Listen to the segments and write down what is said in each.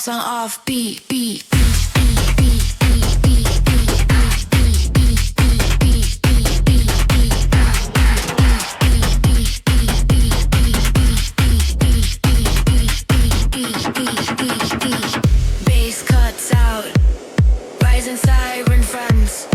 claps on off beat, beat. Bass cuts out, rising siren fronts.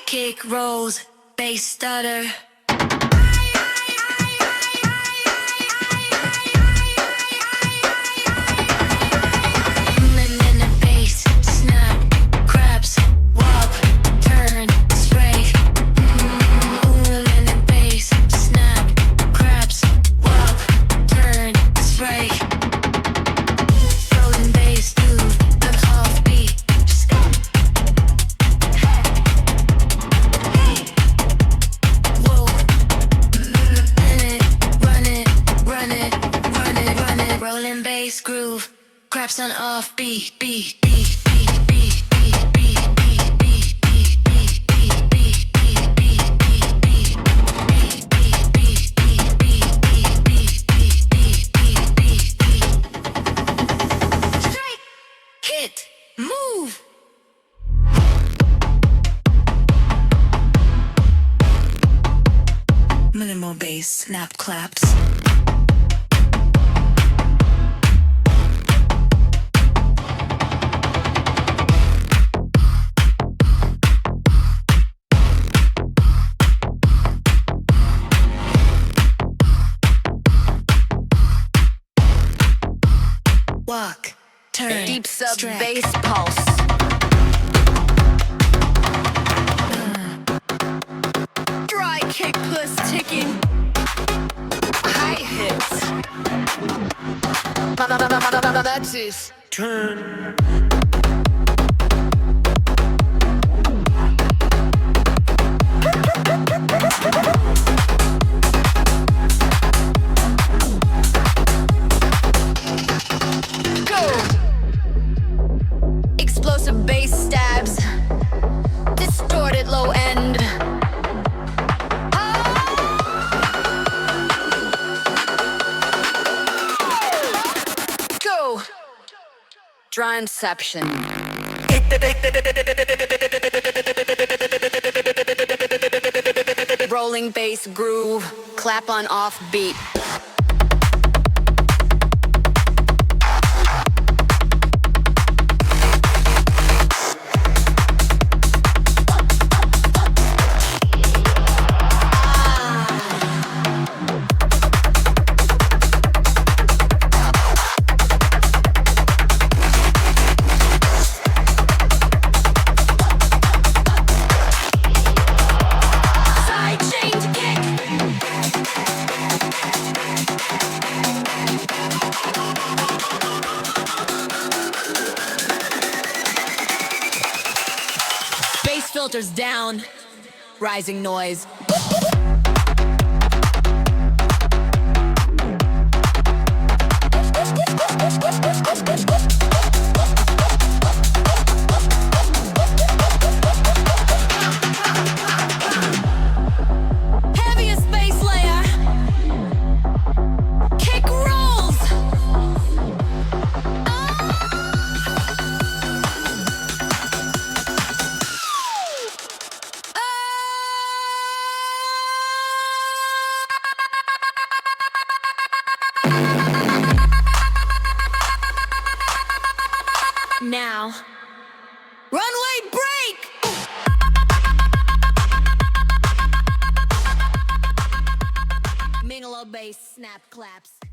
Kick rolls, bass stutter. Rolling bass groove, craps on off beat, beat, beat, beat, beat, beat, beat, beat, beat, beat, beat, beat, beat, beat, beat, beat, beat, beat. Strike, hit, move. Minimal bass, snap claps. Walk, turn, deep sub stretch. bass pulse. Dry kick plus ticking. High hits. That's it. Turn. Explosive bass stabs, distorted low end. Go! Dry inception. Rolling bass groove, clap on off beat. Bass filters down, rising noise. Heaviest bass layer. Kick rolls. Now, runway break! Minimalist bass snap claps.